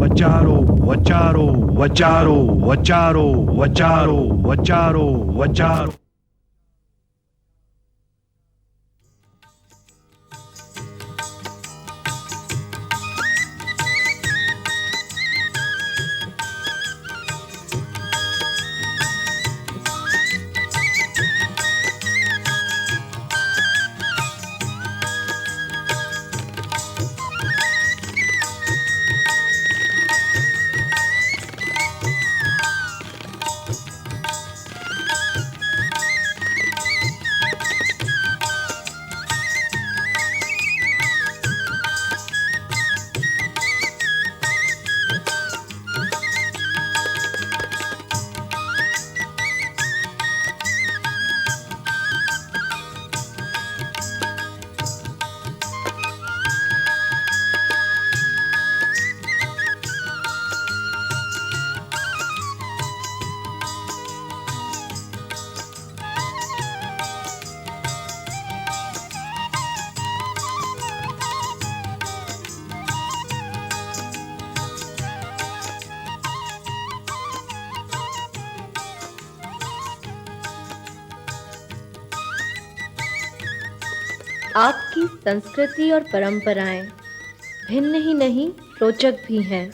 वचारो वचारो वचारो वचारो वचारो वचारो वचारो। आपकी संस्कृति और परंपराएं भिन्न ही नहीं, रोचक भी हैं।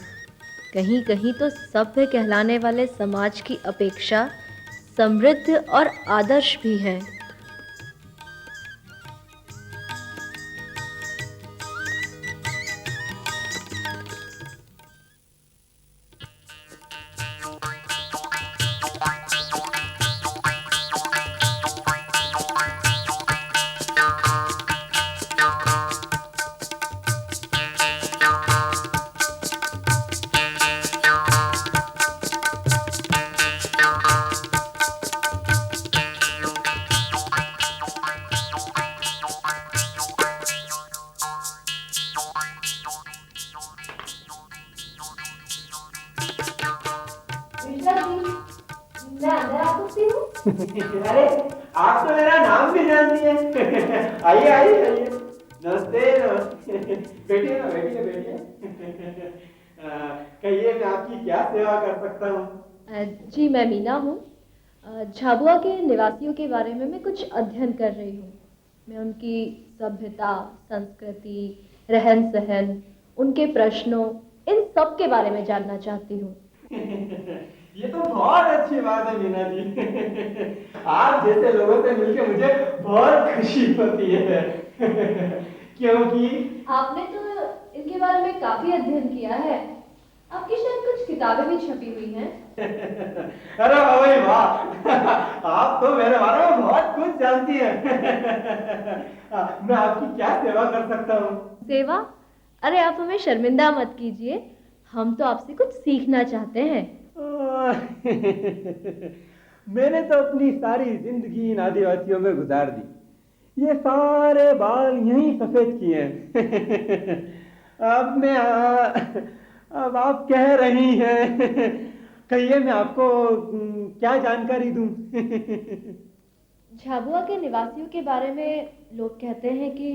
कहीं कहीं तो सभ्य कहलाने वाले समाज की अपेक्षा समृद्ध और आदर्श भी हैं। मैं अंदर आ सकती हूँ? अरे आप तो मेरा नाम भी जानती हैं। आइए आइए आइए, नमस्ते नमस्ते। बैठिए ना, बैठिए बैठिए। कहिए मैं आपकी क्या सेवा कर सकता हूँ? जी मैं मीना हूँ। झाबुआ के निवासियों के बारे में मैं कुछ अध्ययन कर रही हूँ। मैं उनकी सभ्यता, संस्कृति, रहन सहन, उनके प्रश्नों, इन सब के बारे में जानना चाहती हूँ। ये तो बहुत अच्छी बात है मीना जी। आप जैसे लोगों से मिलकर मुझे बहुत खुशी होती है। क्योंकि आपने तो इनके बारे में काफी अध्ययन किया है। आपकी शायद कुछ किताबें भी छपी हुई हैं। अरे भाई वाह, आप तो मेरे बारे में बहुत कुछ जानती हैं। मैं आपकी क्या सेवा कर सकता हूँ? सेवा? अरे आप हमें शर्मिंदा मत कीजिए, हम तो आपसे कुछ सीखना चाहते हैं। मैंने तो अपनी सारी जिंदगी इन आदिवासियों में गुजार दी। ये सारे बाल यहीं सफेद किए हैं। अब आप कह रही हैं, कहिए मैं आपको क्या जानकारी दूं? झाबुआ के निवासियों के बारे में लोग कहते हैं कि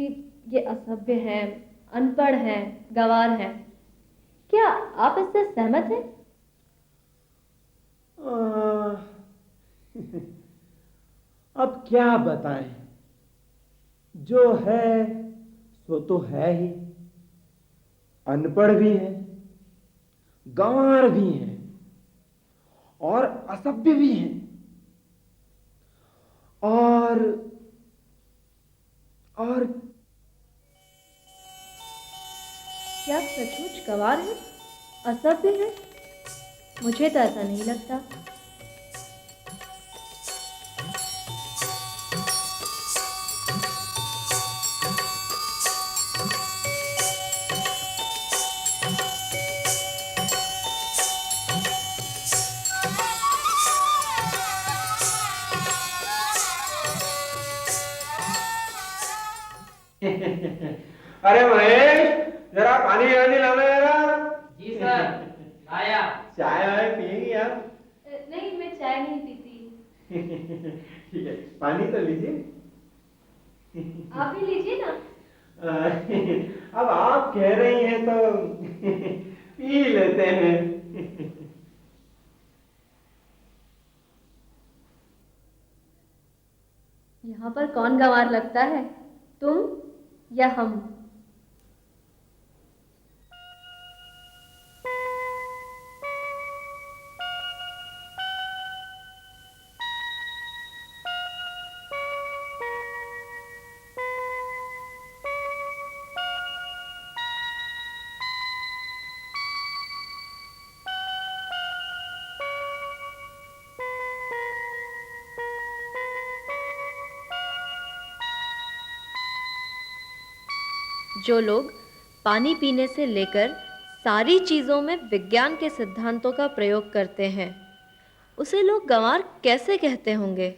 ये असभ्य हैं, अनपढ़ हैं, गंवार हैं। क्या आप इससे सहमत हैं? अब क्या बताएं, जो है सो तो है ही। अनपढ़ भी है, गंवार भी है और असभ्य भी है। और क्या सचमुच गंवार हैं, असभ्य हैं? मुझे तो ऐसा नहीं लगता। अरे महेश, जरा पानी वानी लाना यार। जी सर, आया। चाय वाय पिएंगी यार? नहीं, मैं चाय नहीं पीती। ठीक है, पानी तो लीजिए। आप भी लीजिए ना। अब आप कह रही हैं तो पी लेते पर कौन गंवार लगता है, तुम या हम? जो लोग पानी पीने से लेकर सारी चीज़ों में विज्ञान के सिद्धांतों का प्रयोग करते हैं, उसे लोग गंवार कैसे कहते होंगे?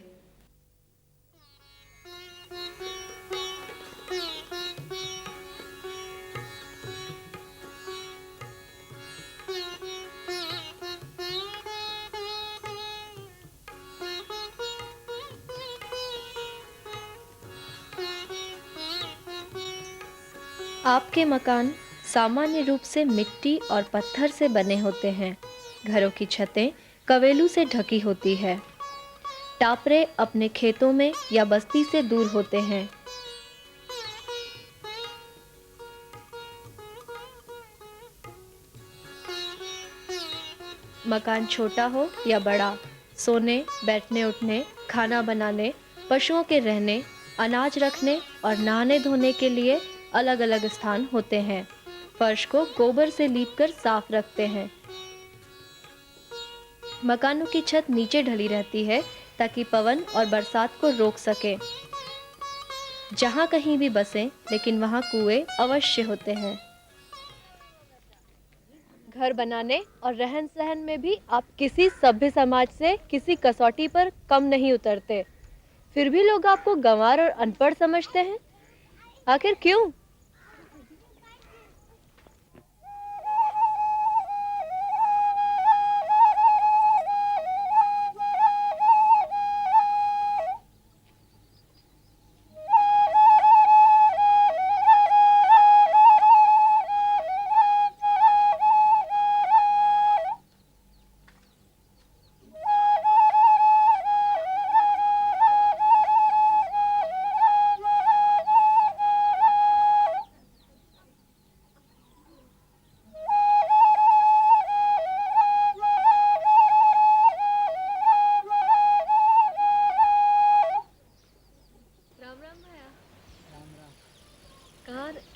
आपके मकान सामान्य रूप से मिट्टी और पत्थर से बने होते हैं। घरों की छतें कवेलू से ढकी होती है। टापरे अपने खेतों में या बस्ती से दूर होते हैं। मकान छोटा हो या बड़ा, सोने, बैठने उठने, खाना बनाने, पशुओं के रहने, अनाज रखने और नहाने धोने के लिए अलग अलग स्थान होते हैं। फर्श को गोबर से लीपकर साफ रखते हैं। मकानों की छत नीचे ढली रहती है ताकि पवन और बरसात को रोक सके। जहाँ कहीं भी बसें, लेकिन वहाँ कुएं अवश्य होते हैं। घर बनाने और रहन सहन में भी आप किसी सभ्य समाज से किसी कसौटी पर कम नहीं उतरते। फिर भी लोग आपको गंवार और अनपढ़ समझते हैं। आखिर क्यों?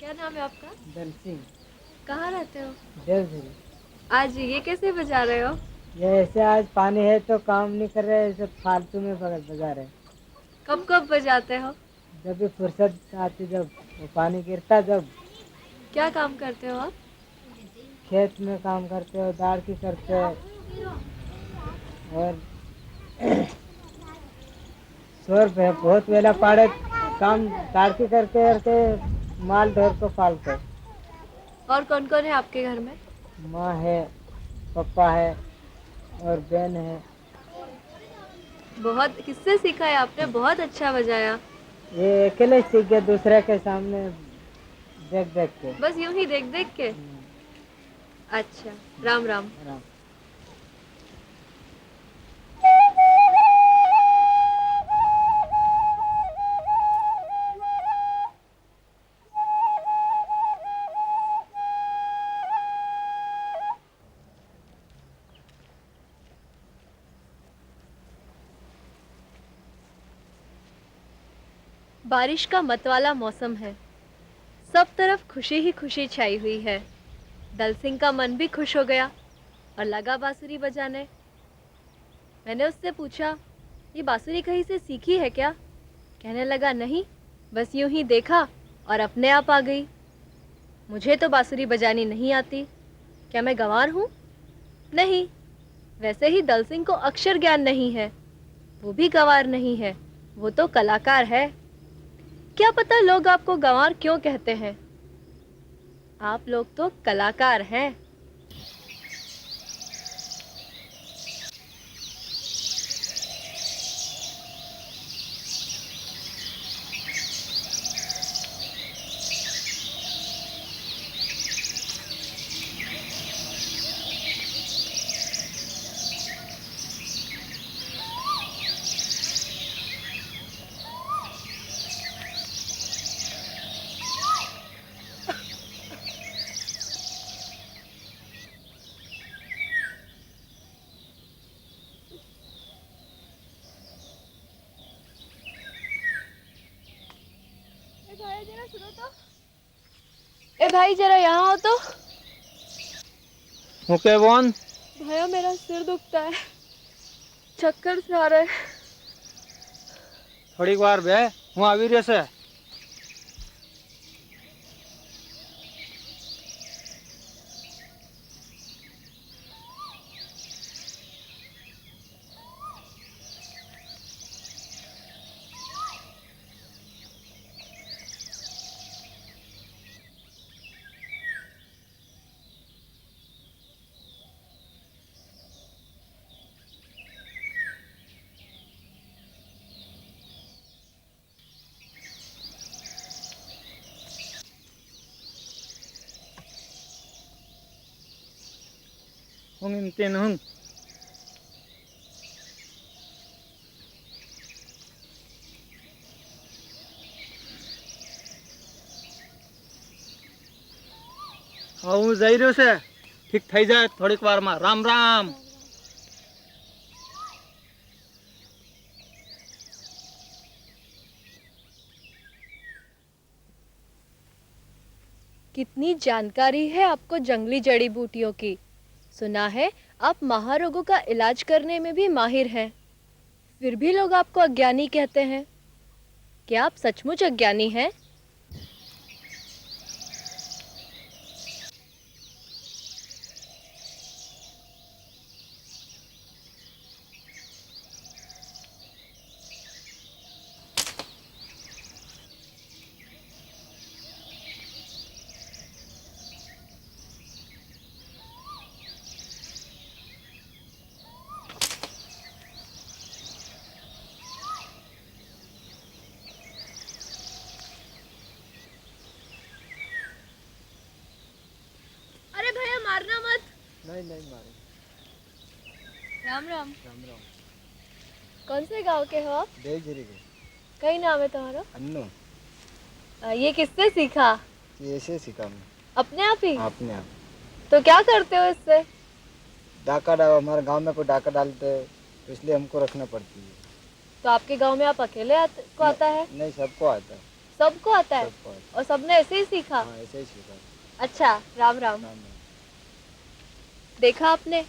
क्या नाम है आपका? दल सिंह। कहाँ रहते हो? देवगिरी। आज ये कैसे बजा रहे हो? ये ऐसे आज पानी है तो काम नहीं कर रहे, ऐसे फालतू में बजा रहे। कब कब बजाते हो? जब भी फुर्सत आती, जब वो पानी गिरता, जब। क्या काम करते हो आप? खेत में काम करते हो, दाड़ की करते हो और शोर पे बहुत वेला पाड़े काम दाड़ की करते करते माल ढोर को पालते। और कौन कौन है आपके घर में? माँ है, पापा है और बहन है। बहुत किससे सीखा है आपने? बहुत अच्छा बजाया। ये अकेले सीख गया, दूसरे के सामने देख देख के। बस यूं ही देख देख के? अच्छा, राम राम। राम। बारिश का मतवाला मौसम है। सब तरफ खुशी ही खुशी छाई हुई है। दल सिंह का मन भी खुश हो गया और लगा बांसुरी बजाने। मैंने उससे पूछा, ये बांसुरी कहीं से सीखी है क्या? कहने लगा, नहीं, बस यूं ही देखा और अपने आप आ गई। मुझे तो बांसुरी बजानी नहीं आती। क्या मैं गंवार हूँ? नहीं। वैसे ही दल सिंह को अक्षर ज्ञान नहीं है। वो भी गंवार नहीं है, वो तो कलाकार है। क्या पता लोग आपको गंवार क्यों कहते हैं? आप लोग तो कलाकार हैं। सुनो तो। ए भाई जरा यहाँ आओ तो। ओके बोन भैया मेरा सिर दुखता है, चक्कर से आ रहा है। थोड़ी बार बे हूँ આવી રહ્યો છે। હું ઇમ્તિન હું હું જઈ રહ્યો છે, ઠીક થઈ જાય થોડીક વારમાં। રામ રામ। कितनी जानकारी है आपको जंगली जड़ी बूटियों की। सुना है आप महारोगों का इलाज करने में भी माहिर हैं। फिर भी लोग आपको अज्ञानी कहते हैं। क्या आप सचमुच अज्ञानी हैं? अरे भैया मारना मत। नहीं नहीं मारे। राम राम। राम राम। कौन से गांव के हो आप? देवगिरी के। कई नाम है तुम्हारा? अन्नू। ये किससे सीखा? ये ऐसे सीखा मैं। अपने आप ही? अपने आप। तो क्या करते हो इससे? डाका डाल, हमारे गांव में कोई डाका डालते हैं तो इसलिए हमको रखना पड़ती है। तो आपके गांव में आप अकेले को आता है? नहीं सबको आता है। सबको आता है? सबको आता और सबने ऐसे ही सीखा? है। हाँ ऐसे ही सीखा। अच्छा राम राम। राम राम। देखा आपने,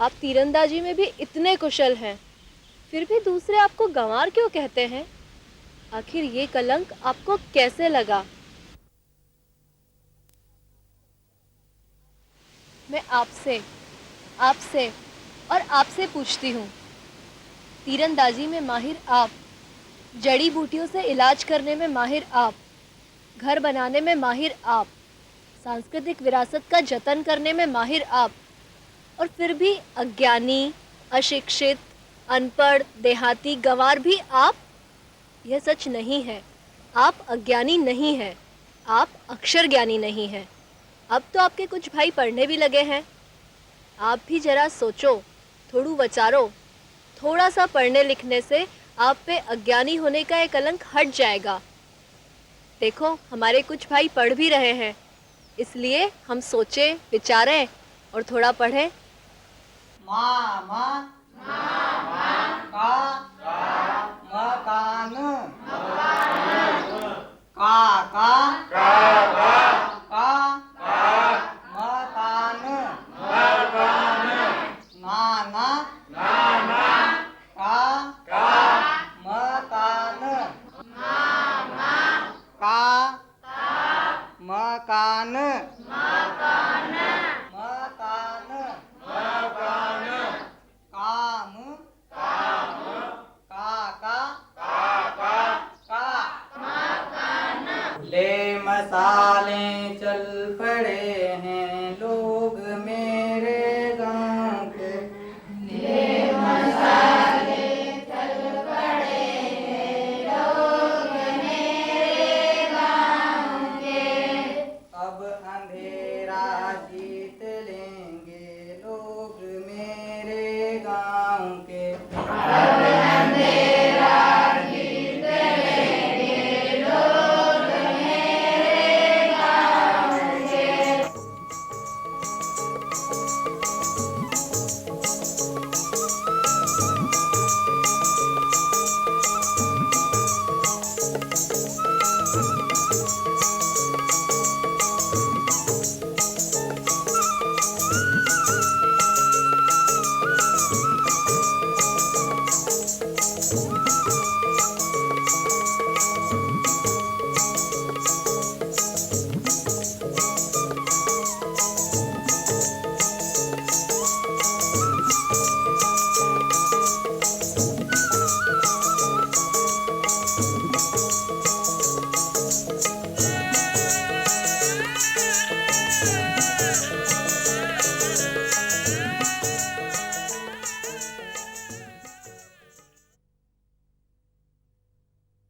आप तीरंदाजी में भी इतने कुशल हैं, फिर भी दूसरे आपको गंवार क्यों कहते हैं? आखिर ये कलंक आपको कैसे लगा? मैं आपसे आपसे और आपसे पूछती हूँ। तीरंदाजी में माहिर आप, जड़ी बूटियों से इलाज करने में माहिर आप, घर बनाने में माहिर आप, सांस्कृतिक विरासत का जतन करने में माहिर आप, और फिर भी अज्ञानी, अशिक्षित, अनपढ़, देहाती, गंवार भी आप? यह सच नहीं है। आप अज्ञानी नहीं हैं, आप अक्षर ज्ञानी नहीं हैं। अब तो आपके कुछ भाई पढ़ने भी लगे हैं। आप भी जरा सोचो, थोड़ू विचारो। थोड़ा सा पढ़ने लिखने से आप पे अज्ञानी होने का एक कलंक हट जाएगा। देखो हमारे कुछ भाई पढ़ भी रहे हैं, इसलिए हम सोचें, विचारें और थोड़ा पढ़ें। मा मा का मकान मकान नाना का मकान मकान काम का ले मसाले चल